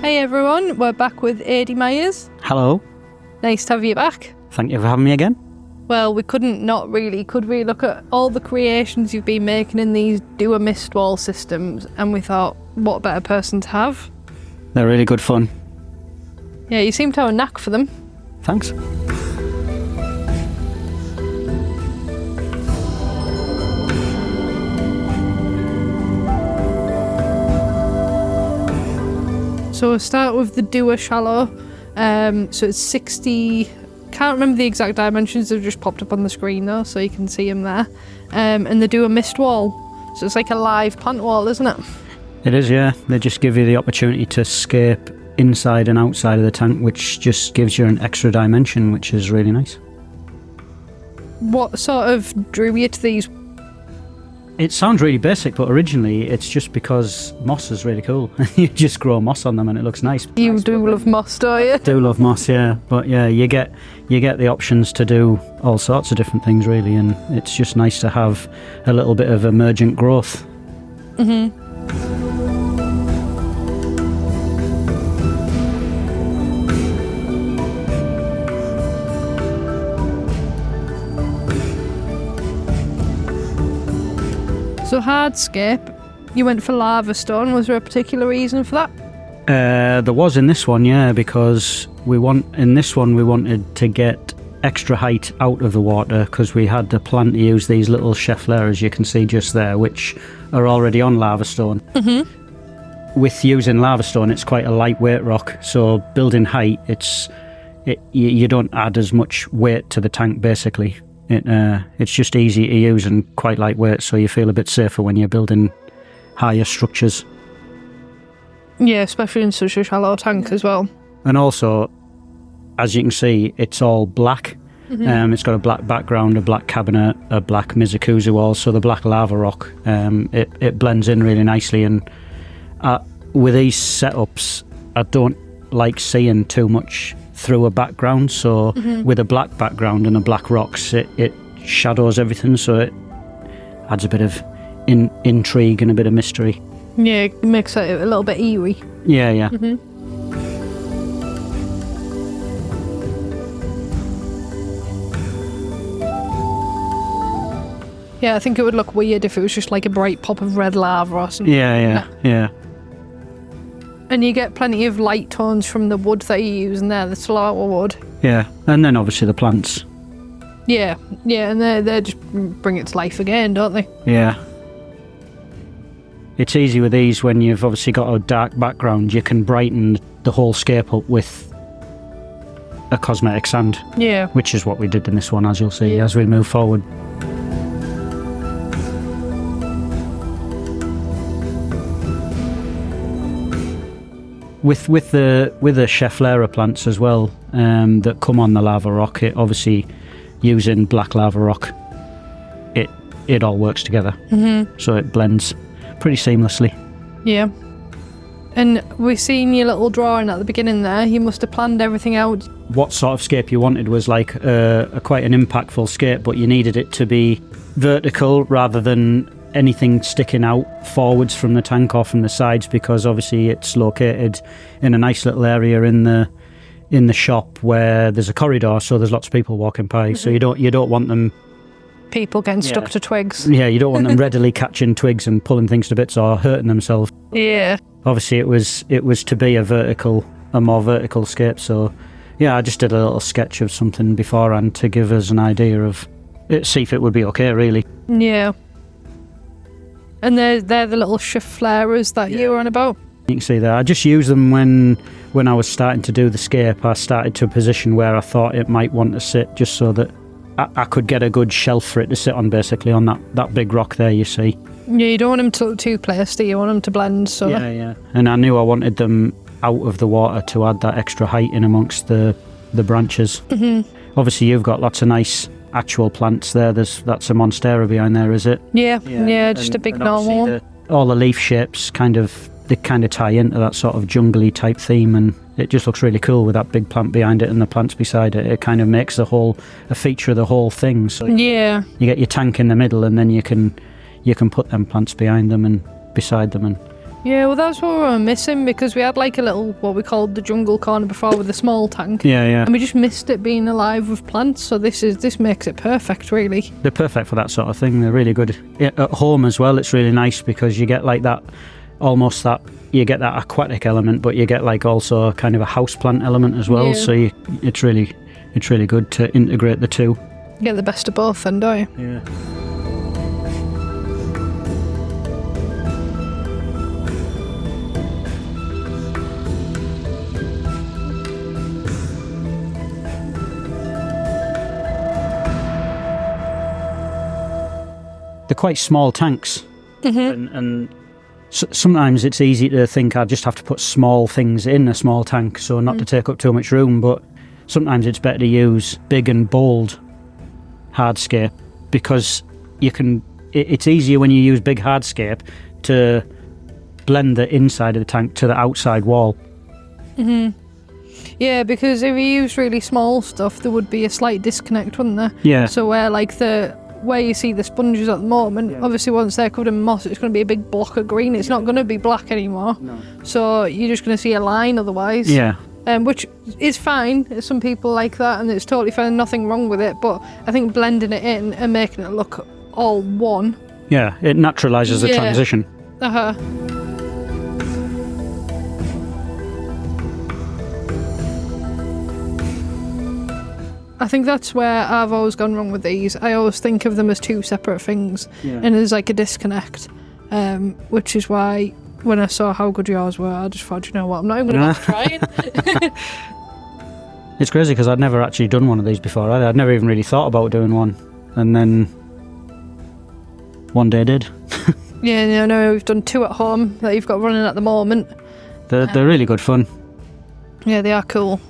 Hey everyone, we're back with Ady Myers. Hello. Nice to have you back. Thank you for having me again. Well, we couldn't not really, could we? Look at all the creations you've been making in these DOOA mist wall systems, and we thought, what a better person to have. They're really good fun. Yeah, you seem to have a knack for them. Thanks. So we'll start with the DOOA shallow. So it's 60, can't remember the exact dimensions, they've just popped up on the screen though, so you can see them there. And the DOOA mist wall. So it's like a live plant wall, isn't it? It is, yeah. They just give you the opportunity to scape inside and outside of the tank, which just gives you an extra dimension, which is really nice. What sort of drew you to these? It sounds really basic, but originally it's just because moss is really cool. You just grow moss on them and it looks nice. You do love moss, don't you? I do love moss, yeah. But yeah, you get the options to do all sorts of different things really, and it's just nice to have a little bit of emergent growth. Mm-hmm. So Hardscape, you went for lava stone. Was there a particular reason for that? There was in this one, yeah, because in this one we wanted to get extra height out of the water because we had the plan to use these little chef layers you can see just there, which are already on lava stone. Mm-hmm. With using lava stone, it's quite a lightweight rock, so building height, you don't add as much weight to the tank basically. It's just easy to use and quite lightweight, so you feel a bit safer when you're building higher structures. Yeah, especially in such a shallow tank as well. And also, as you can see, it's all black. Mm-hmm. It's got a black background, a black cabinet, a black Mizukusa wall, so the black lava rock, it blends in really nicely. And with these setups, I don't like seeing too much through a background, so with a black background and a black rocks, it shadows everything, so it adds a bit of intrigue and a bit of mystery. Yeah, it makes it a little bit eerie. Yeah, yeah. Mm-hmm. Yeah, I think it would look weird if it was just like a bright pop of red lava or something. Yeah. And you get plenty of light tones from the wood that you use in there, the slower wood. Yeah, and then obviously the plants. Yeah, and they just bring it to life again, don't they? Yeah. It's easy with these when you've obviously got a dark background, you can brighten the whole scape up with a cosmetic sand. Yeah. Which is what we did in this one, as you'll see, as we move forward. With the chef lara plants as well, that come on the lava rock, it obviously using black lava rock, it all works together. Mm-hmm. So it blends pretty seamlessly. Yeah. And we've seen your little drawing at the beginning there. You must have planned everything out. What sort of scape you wanted was like quite an impactful scape, but you needed it to be vertical rather than anything sticking out forwards from the tank or from the sides, because obviously it's located in a nice little area in the shop where there's a corridor, so there's lots of people walking by. So you don't want them people getting stuck to twigs. Yeah, you don't want them readily catching twigs and pulling things to bits or hurting themselves. Yeah. Obviously it was to be a more vertical scape, so yeah, I just did a little sketch of something beforehand to give us an idea of see if it would be okay really. Yeah. And they're the little shift flarers that you were on about? You can see there. I just used them when I was starting to do the scape. I started to a position where I thought it might want to sit, just so that I could get a good shelf for it to sit on, basically, on that big rock there, you see. Yeah, you don't want them to look too placed, you want them to blend, so... Yeah. And I knew I wanted them out of the water to add that extra height in amongst the branches. Mm-hmm. Obviously, you've got lots of nice actual plants there. That's a monstera behind there, is it? Yeah, just a big normal one. All the leaf shapes kind of tie into that sort of jungly type theme, and it just looks really cool with that big plant behind it and the plants beside it. It kind of makes a feature of the whole thing. So yeah, you get your tank in the middle, and then you can put them plants behind them and beside them, and Yeah, well, that's what we were missing, because we had like a little, what we called the jungle corner before with a small tank. Yeah, yeah. And we just missed it being alive with plants, so this makes it perfect, really. They're perfect for that sort of thing. They're really good. At home as well, it's really nice because you get like that, almost that, you get that aquatic element, but you get like also kind of a houseplant element as well. Yeah. So it's really good to integrate the two. You get the best of both then, don't you? Yeah. They're quite small tanks, and sometimes it's easy to think I just have to put small things in a small tank so not to take up too much room, but sometimes it's better to use big and bold hardscape, because it's easier when you use big hardscape to blend the inside of the tank to the outside wall. Yeah, because if you use really small stuff, there would be a slight disconnect, wouldn't there? Yeah. So where you see the sponges at the moment, obviously once they're covered in moss, it's going to be a big block of green. It's not going to be black anymore. No. So you're just going to see a line otherwise. Yeah. Which is fine. Some people like that, and it's totally fine. Nothing wrong with it. But I think blending it in and making it look all one. Yeah, it naturalises the transition. I think that's where I've always gone wrong with these. I always think of them as two separate things, and there's like a disconnect, which is why when I saw how good yours were, I just thought, you know what, I'm not even going to try it. It's crazy because I'd never actually done one of these before either. I'd never even really thought about doing one, and then one day I did. Yeah, I know we've done two at home that you've got running at the moment. They're really good fun. Yeah, they are cool.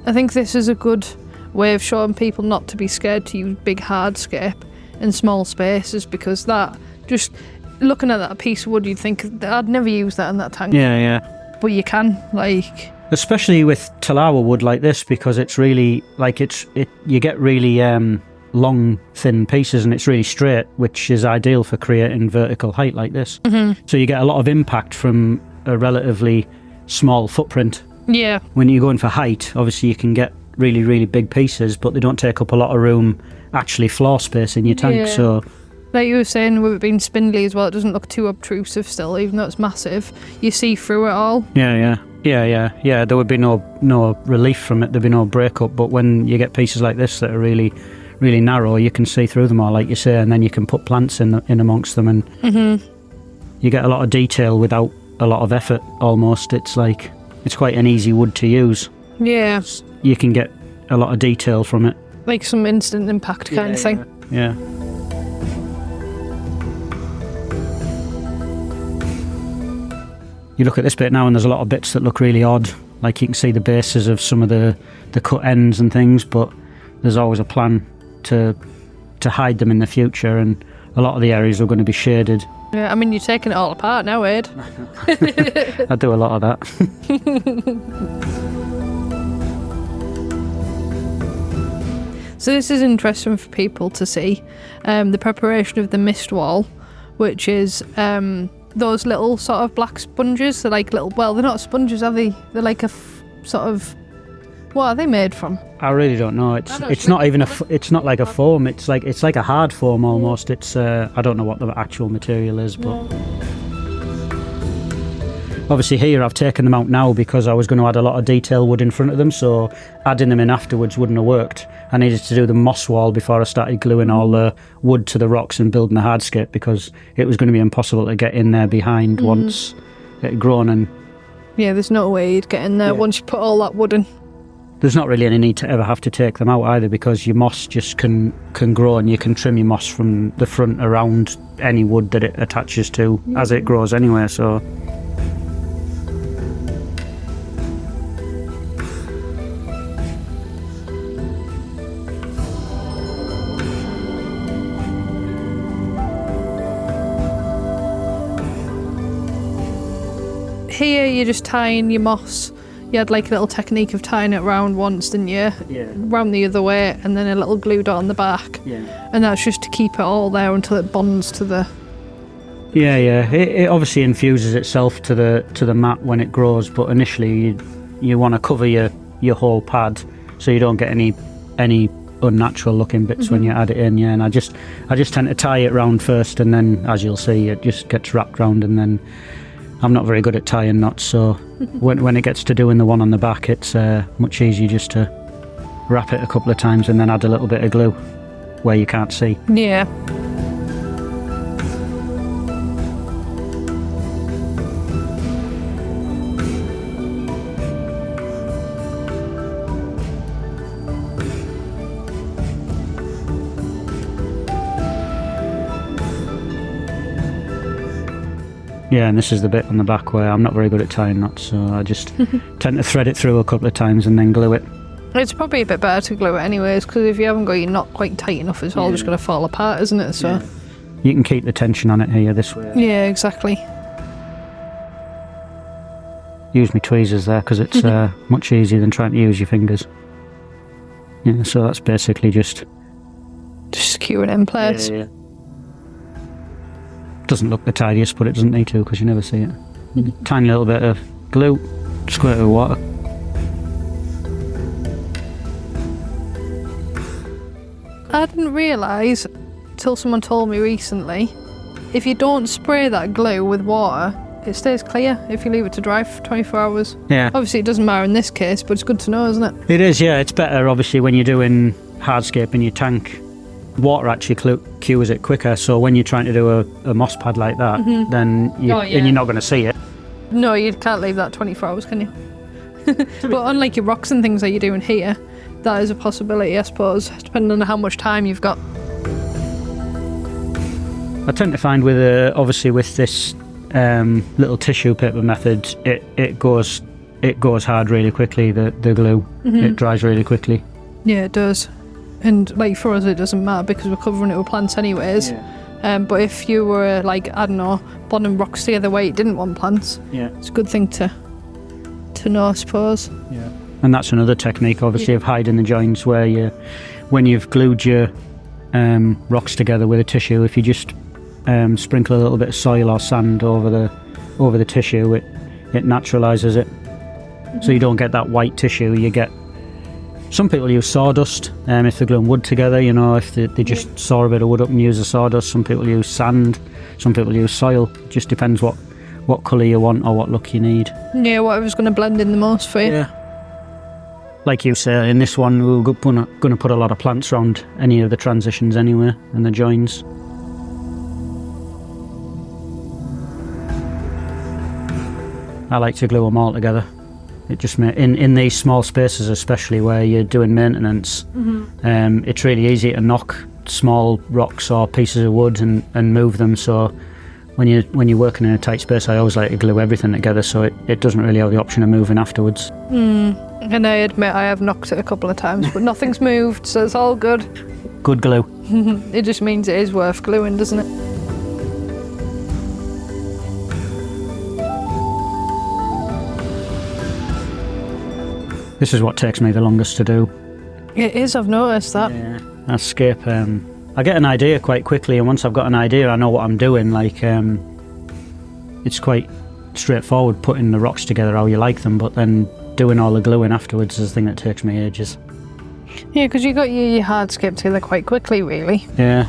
I think this is a good way of showing people not to be scared to use big hardscape in small spaces, because that, just looking at that piece of wood, you'd think I'd never use that in that tank. Yeah. But you can, like... Especially with Talawa wood like this, because it's really, like, you get really long, thin pieces, and it's really straight, which is ideal for creating vertical height like this. So you get a lot of impact from a relatively small footprint. Yeah. When you're going for height, obviously you can get really, really big pieces, but they don't take up a lot of room, actually floor space in your tank. Yeah. So, like you were saying, with it being spindly as well, it doesn't look too obtrusive still, even though it's massive. You see through it all. Yeah. There would be no relief from it. There'd be no breakup. But when you get pieces like this that are really, really narrow, you can see through them all, like you say, and then you can put plants in amongst them, and you get a lot of detail without a lot of effort. Almost, it's quite an easy wood to use. Yeah. You can get a lot of detail from it. Like some instant impact kind of thing. Yeah. You look at this bit now and there's a lot of bits that look really odd. Like you can see the bases of some of the cut ends and things, but there's always a plan to hide them in the future, and a lot of the areas are going to be shaded. Yeah, I mean, you're taking it all apart now, Ed. I do a lot of that. So this is interesting for people to see, the preparation of the mist wall, which is those little sort of black sponges. They're like little, well, they're not sponges, are they? They're like a sort of, what are they made from? I really don't know. It's not even it's not like a foam. It's like a hard foam almost. It's I don't know what the actual material is, but obviously here I've taken them out now because I was going to add a lot of detail wood in front of them, so adding them in afterwards wouldn't have worked. I needed to do the moss wall before I started gluing all the wood to the rocks and building the hardscape, because it was going to be impossible to get in there behind once it had grown. And yeah, there's no way you'd get in there once you put all that wood in. There's not really any need to ever have to take them out either, because your moss just can grow, and you can trim your moss from the front around any wood that it attaches to as it grows anyway, so... Here you're just tying your moss you had like a little technique of tying it round once, didn't you? Yeah. Round the other way, and then a little glue dot on the back. Yeah. And that's just to keep it all there until it bonds to the... Yeah, yeah. It obviously infuses itself to the mat when it grows, but initially you want to cover your whole pad so you don't get any unnatural looking bits when you add it in. Yeah, and I just tend to tie it round first, and then, as you'll see, it just gets wrapped round, and then I'm not very good at tying knots, so when it gets to doing the one on the back, it's much easier just to wrap it a couple of times and then add a little bit of glue where you can't see. Yeah. Yeah, and this is the bit on the back where I'm not very good at tying knots, so I just tend to thread it through a couple of times and then glue it. It's probably a bit better to glue it anyways, because if you haven't got your knot quite tight enough, it's all just going to fall apart, isn't it? So you can keep the tension on it here this way. Yeah, exactly. Use my tweezers there because it's much easier than trying to use your fingers. Yeah, so that's basically just secure it in place. Yeah. Doesn't look the tidiest, but it doesn't need to because you never see it. Tiny little bit of glue, squirt of water. I didn't realise, till someone told me recently, if you don't spray that glue with water, it stays clear if you leave it to dry for 24 hours. Yeah. Obviously it doesn't matter in this case, but it's good to know, isn't it? It is, yeah. It's better, obviously, when you're doing hardscape in your tank. Water actually cures it quicker, so when you're trying to do a moss pad like that, then and you're not going to see it. No, you can't leave that 24 hours, can you? But unlike your rocks and things that you're doing here, that is a possibility, I suppose, depending on how much time you've got. I tend to find obviously with this little tissue paper method, it goes hard really quickly. The glue, it dries really quickly. Yeah, it does. And like for us, it doesn't matter because we're covering it with plants anyways. Yeah. But if you were like, I don't know, bonding rocks together where you didn't want plants, it's a good thing to know, I suppose. Yeah. And that's another technique, obviously, of hiding the joins where when you've glued your rocks together with a tissue, if you just sprinkle a little bit of soil or sand over the tissue, it naturalises it. So you don't get that white tissue, you get... Some people use sawdust if they're gluing wood together, if they just saw a bit of wood up and use the sawdust. Some people use sand, some people use soil. It just depends what colour you want or what look you need. Yeah, whatever's going to blend in the most for you. Yeah. Like you say, in this one we're going to put a lot of plants around any of the transitions anyway, and the joins. I like to glue them all together. It just in these small spaces, especially where you're doing maintenance, it's really easy to knock small rocks or pieces of wood and move them. So when you're working in a tight space, I always like to glue everything together so it doesn't really have the option of moving afterwards. And I admit I have knocked it a couple of times, but nothing's moved, so it's all good. Good glue. It just means it is worth gluing, doesn't it? This is what takes me the longest to do. It is, I've noticed that. Yeah, that's Scape. I get an idea quite quickly, and once I've got an idea, I know what I'm doing. Like, it's quite straightforward putting the rocks together how you like them, but then doing all the gluing afterwards is the thing that takes me ages. Yeah, because you got your hardscape together quite quickly, really. Yeah.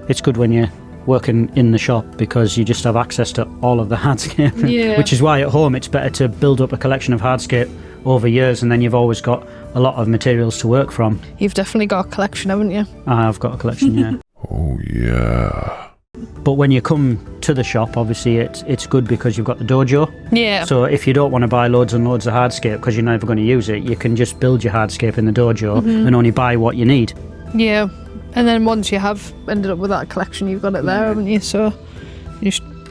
It's good when you're working in the shop because you just have access to all of the hardscape, which is why at home it's better to build up a collection of hardscape over years, and then you've always got a lot of materials to work from. You've definitely got a collection, haven't you? I've got a collection, yeah. Oh yeah. But when you come to the shop, obviously it's good because you've got the dojo. Yeah. So if you don't want to buy loads and loads of hardscape because you're never going to use it, you can just build your hardscape in the dojo and only buy what you need. Yeah. And then once you have ended up with that collection, you've got it there, haven't you? So,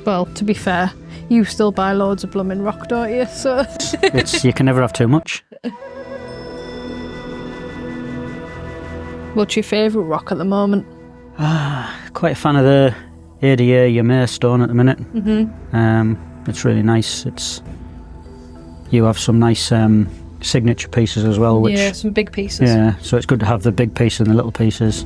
well, to be fair, you still buy loads of blooming rock, don't you? So you can never have too much. What's your favourite rock at the moment? Quite a fan of the ADA Yamir stone at the minute. It's really nice. You have some nice signature pieces as well, which yeah, some big pieces. yeah, so it's good to have the big piece and the little pieces.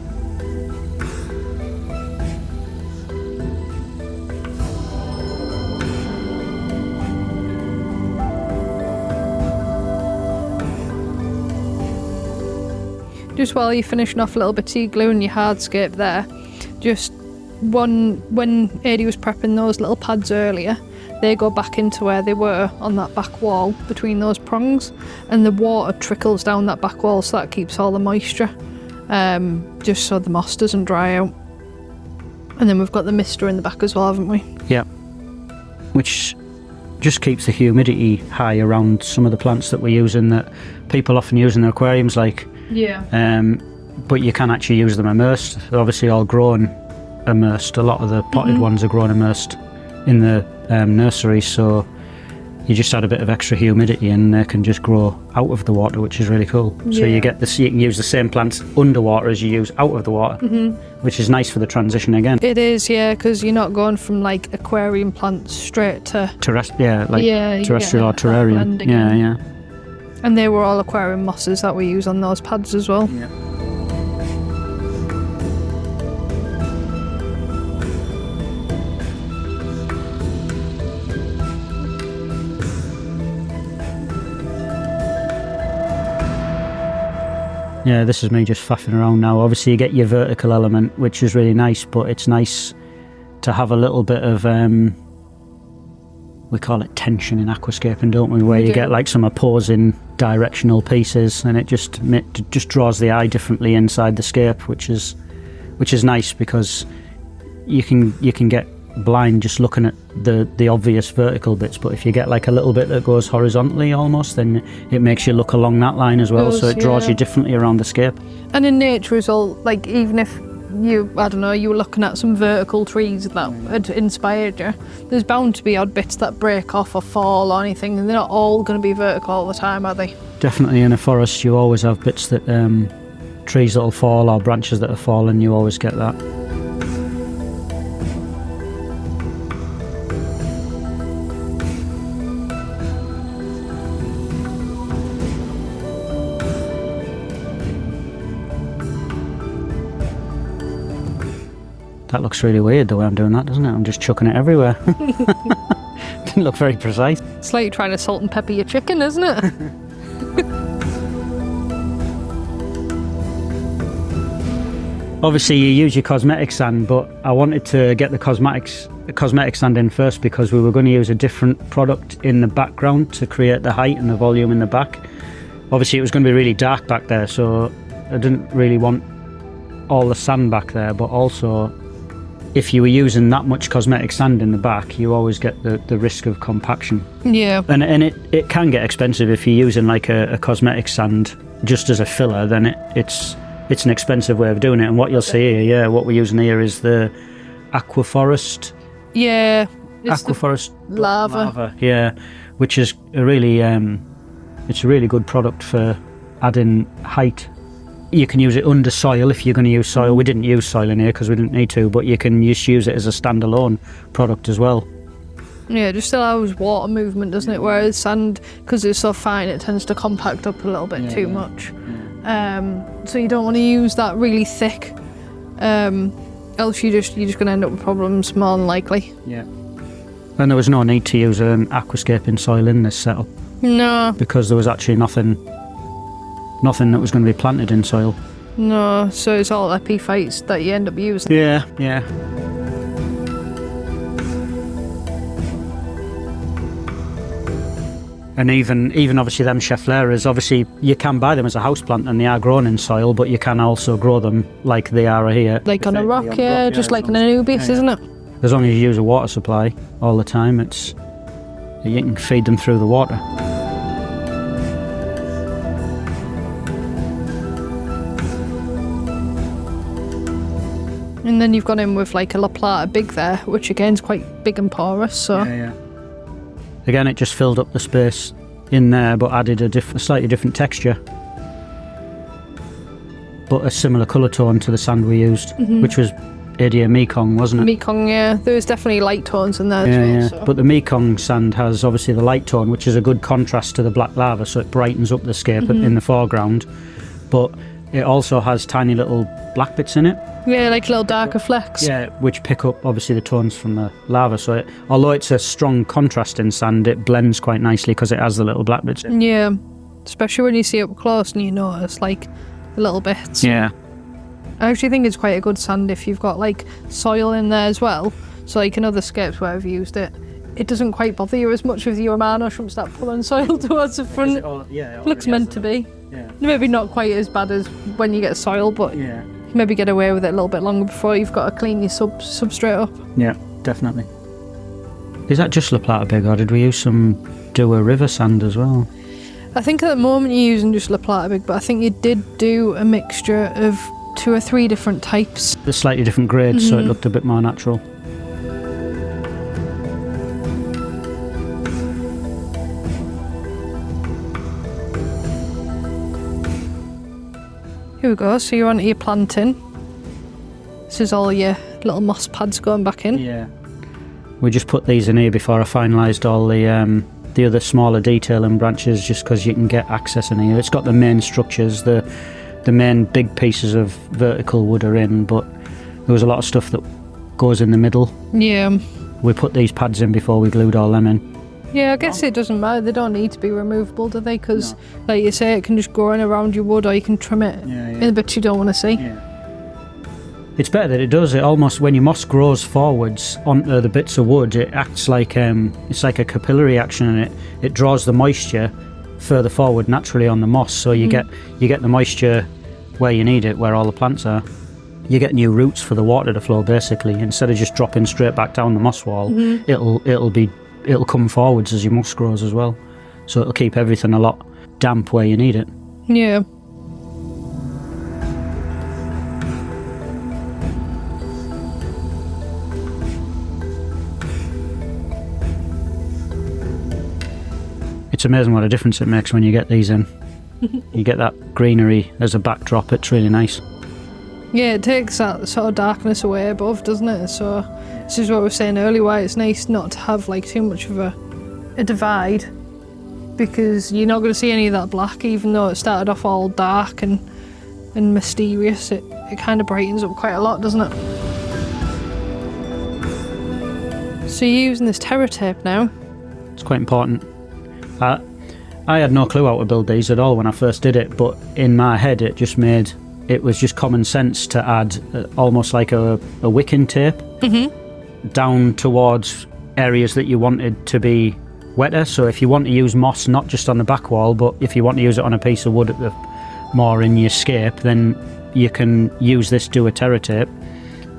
Just while you're finishing off a little bit of glue and your hardscape there, just when Ady was prepping those little pads earlier, they go back into where they were on that back wall between those prongs, and the water trickles down that back wall, so that keeps all the moisture, just so the moss doesn't dry out. And then we've got the mister in the back as well, haven't we? Yeah, which just keeps the humidity high around some of the plants that we're using, that people often use in their aquariums, like. Yeah. But you can actually use them immersed. They're obviously all grown immersed. A lot of the potted ones are grown immersed in the nursery, so you just add a bit of extra humidity and they can just grow out of the water, which is really cool. So you can use the same plants underwater as you use out of the water, which is nice for the transition again. It is, yeah, because you're not going from like aquarium plants straight to terrestrial or terrarium. Yeah. And they were all aquarium mosses that we use on those pads as well. Yeah. Yeah, this is me just faffing around now. Obviously you get your vertical element, which is really nice, but it's nice to have a little bit of we call it tension in aquascaping, don't we? Where you get like some opposing directional pieces, and it just draws the eye differently inside the scape, which is nice, because you can get blind just looking at the obvious vertical bits, but if you get like a little bit that goes horizontally almost, then it makes you look along that line as well, so it draws you differently around the scape. And in nature as well, like even if you were looking at some vertical trees that had inspired you, there's bound to be odd bits that break off or fall or anything, and they're not all going to be vertical all the time, are they? Definitely in a forest you always have bits that trees that'll fall or branches that have fallen, you always get that. That looks really weird the way I'm doing that, doesn't it? I'm just chucking it everywhere. Didn't look very precise. It's like trying to salt and pepper your chicken, isn't it? Obviously you use your cosmetic sand, but I wanted to get the cosmetic sand in first because we were going to use a different product in the background to create the height and the volume in the back. Obviously it was going to be really dark back there, so I didn't really want all the sand back there, but also if you were using that much cosmetic sand in the back, you always get the risk of compaction. Yeah. And it can get expensive if you're using like a cosmetic sand just as a filler, then it's an expensive way of doing it. And what you'll see here, what we're using here is the Aquaforest. Yeah. Aquaforest lava. Yeah, which is a really it's a really good product for adding height. You can use it under soil if you're going to use soil. We didn't use soil in here because we didn't need to, but you can just use it as a standalone product as well. Yeah, it just allows water movement, doesn't it? Whereas sand, because it's so fine, it tends to compact up a little bit too much. So you don't want to use that really thick, else you're just going to end up with problems more than likely. Yeah. And there was no need to use an aquascaping soil in this setup. No. Because there was actually nothing that was going to be planted in soil. No, so it's all epiphytes that you end up using. Yeah. And even obviously them Scheffleras, obviously you can buy them as a houseplant and they are grown in soil, but you can also grow them like they are here. Like on a rock, just like an Anubias, isn't it? As long as you use a water supply all the time, you can feed them through the water. And then you've gone in with like a La Plata Big there, which again is quite big and porous, so... Yeah. Again, it just filled up the space in there, but added a slightly different texture. But a similar colour tone to the sand we used, which was Ady Mekong, wasn't it? Mekong, yeah. There was definitely light tones in there as well. So. But the Mekong sand has obviously the light tone, which is a good contrast to the black lava, so it brightens up the scape in the foreground. But it also has tiny little black bits in it. Yeah, like little darker flecks. Yeah, which pick up obviously the tones from the lava. So although it's a strong contrasting sand, it blends quite nicely because it has the little black bits in it. Yeah, especially when you see it up close and you notice like the little bits. Yeah. I actually think it's quite a good sand if you've got like soil in there as well. So like in other scapes where I've used it, it doesn't quite bother you as much with your Romano shouldn't start pulling soil towards the front. It Looks meant to be. Yeah. Maybe not quite as bad as when you get soil, but Yeah. you maybe get away with it a little bit longer before you've got to clean your substrate up. Yeah, definitely. Is that just La Plata Big, or did we use some Dooa River sand as well? I think at the moment you're using just La Plata Big, but I think you did do a mixture of 2 or 3 different types. The slightly different grades, so it looked a bit more natural. Here we go, so you're onto your planting. This is all your little moss pads going back in. Yeah. We just put these in here before I finalised all the other smaller detailing branches, just because you can get access in here. It's got the main structures, the main big pieces of vertical wood are in, but there was a lot of stuff that goes in the middle. Yeah. We put these pads in before we glued all them in. Yeah, I guess it doesn't matter. They don't need to be removable, do they? Because, like you say, it can just go in around your wood, or you can trim it in the bits you don't want to see. Yeah. It's better that it does. It almost, when your moss grows forwards onto the bits of wood, it acts like it's like a capillary action, and it draws the moisture further forward naturally on the moss. So you get the moisture where you need it, where all the plants are. You get new roots for the water to flow, basically. Instead of just dropping straight back down the moss wall, it'll come forwards as your moss grows as well. So it'll keep everything a lot damp where you need it. Yeah. It's amazing what a difference it makes when you get these in. You get that greenery as a backdrop. It's really nice. Yeah, it takes that sort of darkness away above, doesn't it? So this is what we were saying earlier, why it's nice not to have like too much of a divide, because you're not going to see any of that black, even though it started off all dark and mysterious. It kind of brightens up quite a lot, doesn't it? So you're using this Terra tape now. It's quite important. I had no clue how to build these at all when I first did it, but in my head it was just common sense to add almost like a wicking tape down towards areas that you wanted to be wetter. So if you want to use moss not just on the back wall, but if you want to use it on a piece of wood more in your scape, then you can use this DOOA Terra tape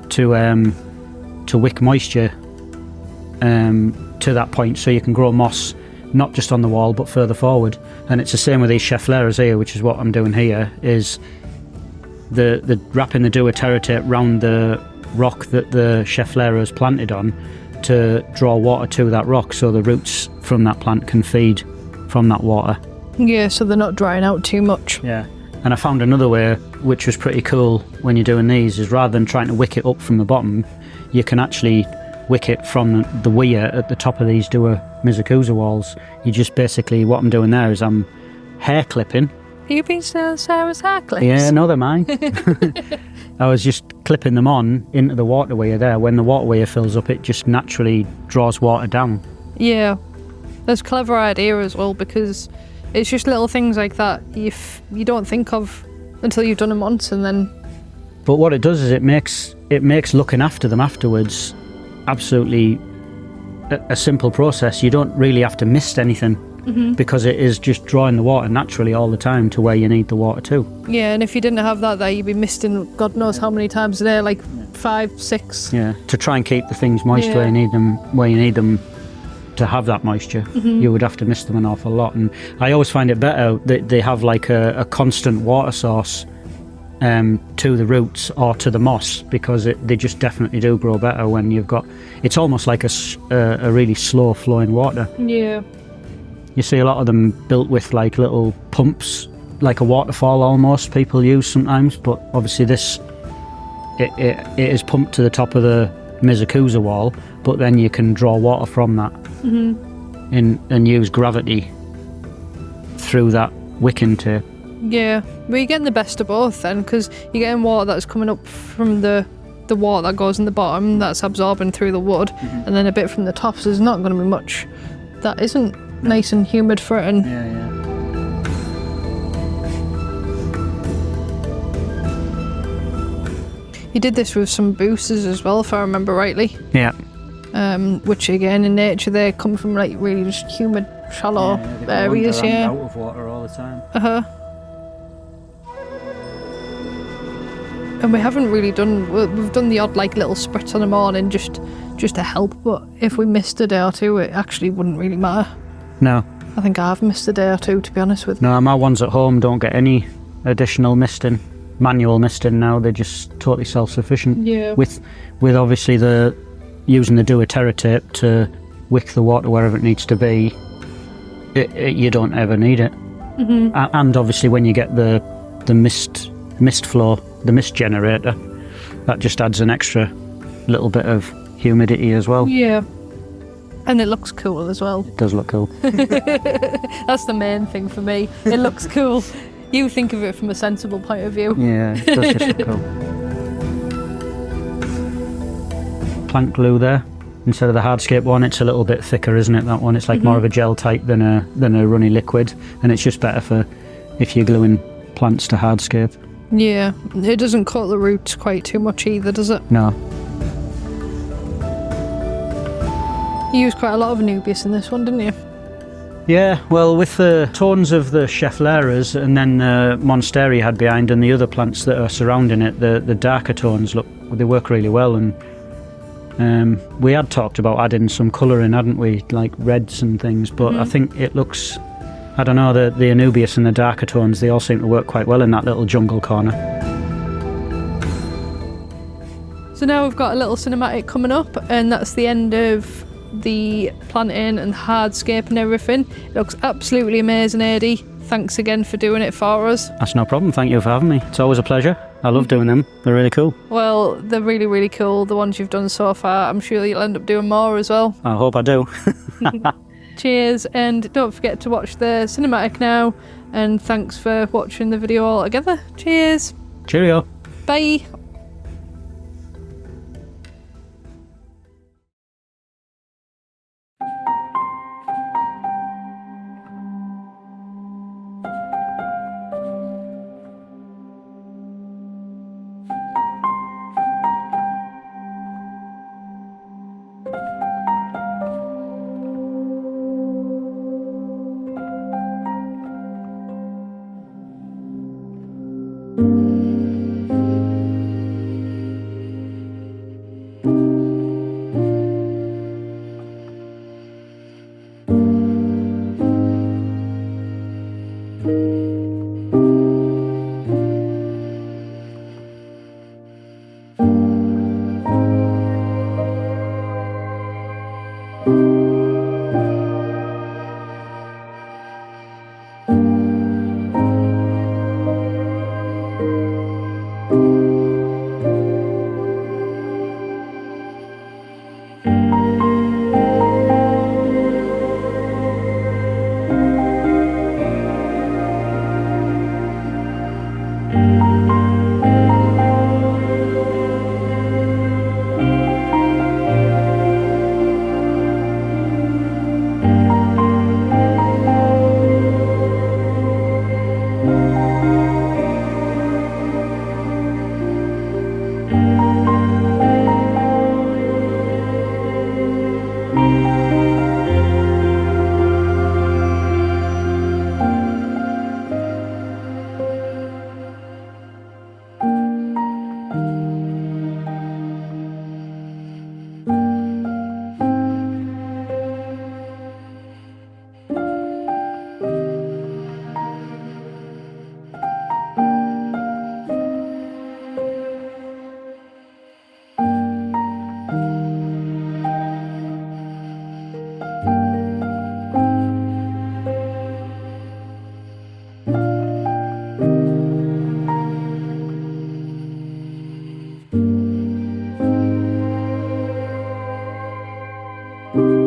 to wick moisture to that point, so you can grow moss not just on the wall but further forward. And it's the same with these chefleras here, which is what I'm doing here, is the wrapping the DOOA Terra tape round the rock that the cheflera is planted on to draw water to that rock, so the roots from that plant can feed from that water. Yeah, so they're not drying out too much. Yeah. And I found another way, which was pretty cool when you're doing these, is rather than trying to wick it up from the bottom, you can actually wick it from the weir at the top of these Dooa Mizukusa walls. You just basically, what I'm doing there is I'm hair clipping. You've been selling Sarah's hair clips? Yeah, no, they're mine. I was just clipping them on into the water weir there. When the water weir fills up, it just naturally draws water down. Yeah, that's a clever idea as well, because it's just little things like that you don't think of until you've done them once, and then... But what it does is it makes looking after them afterwards absolutely a simple process. You don't really have to mist anything, because it is just drawing the water naturally all the time to where you need the water to. Yeah, and if you didn't have that there, you'd be misting God knows how many times a day, like 5, 6. Yeah, to try and keep the things moist where you need them to have that moisture. You would have to mist them an awful lot. And I always find it better that they have like a constant water source to the roots or to the moss, because they just definitely do grow better when you've got... It's almost like a really slow flowing water. Yeah. You see a lot of them built with like little pumps, like a waterfall almost, people use sometimes, but obviously this it is pumped to the top of the Mizukusa wall, but then you can draw water from that and use gravity through that wicking tape. Yeah, well, you're getting the best of both then, because you're getting water that's coming up from the water that goes in the bottom, that's absorbing through the wood, and then a bit from the top, so there's not going to be much that isn't nice and humid for it. And Yeah. you did this with some boosters as well, if I remember rightly. Yeah. Which again, in nature, they come from like really just humid, shallow areas. Yeah. Out of water all the time. And we haven't really we've done the odd like little spritz on the morning just to help, but if we missed a day or two, it actually wouldn't really matter. No. I think I've missed a day or two, to be honest with you. No, my ones at home don't get any additional misting, manual misting now. They're just totally self-sufficient. Yeah. With obviously using the DOOA Terra tape to wick the water wherever it needs to be, you don't ever need it. And obviously when you get the mist flow, the mist generator, that just adds an extra little bit of humidity as well. Yeah. And it looks cool as well. It does look cool. That's the main thing for me. It looks cool. You think of it from a sensible point of view. Yeah, it does just look cool. Plank glue there. Instead of the Hardscape one, it's a little bit thicker, isn't it? That one, it's like more of a gel type than a runny liquid, and it's just better for if you're gluing plants to Hardscape. Yeah, it doesn't cut the roots quite too much either, does it? No. You used quite a lot of Anubias in this one, didn't you? Yeah, well, with the tones of the Scheffleras and then the Monstera you had behind and the other plants that are surrounding it, the darker tones they work really well. And we had talked about adding some colour in, hadn't we, like reds and things, but I think it looks, I don't know, the Anubias and the darker tones, they all seem to work quite well in that little jungle corner. So now we've got a little cinematic coming up, and that's the end of the planting and hardscape and everything. It looks absolutely amazing, Ady. Thanks again for doing it for us. That's no problem, thank you for having me. It's always a pleasure. I love doing them, they're really cool. Well, they're really, really cool, the ones you've done so far. I'm sure you'll end up doing more as well. I hope I do. Cheers, and don't forget to watch the cinematic now, and thanks for watching the video all together. Cheers. Cheerio. Bye. Bye.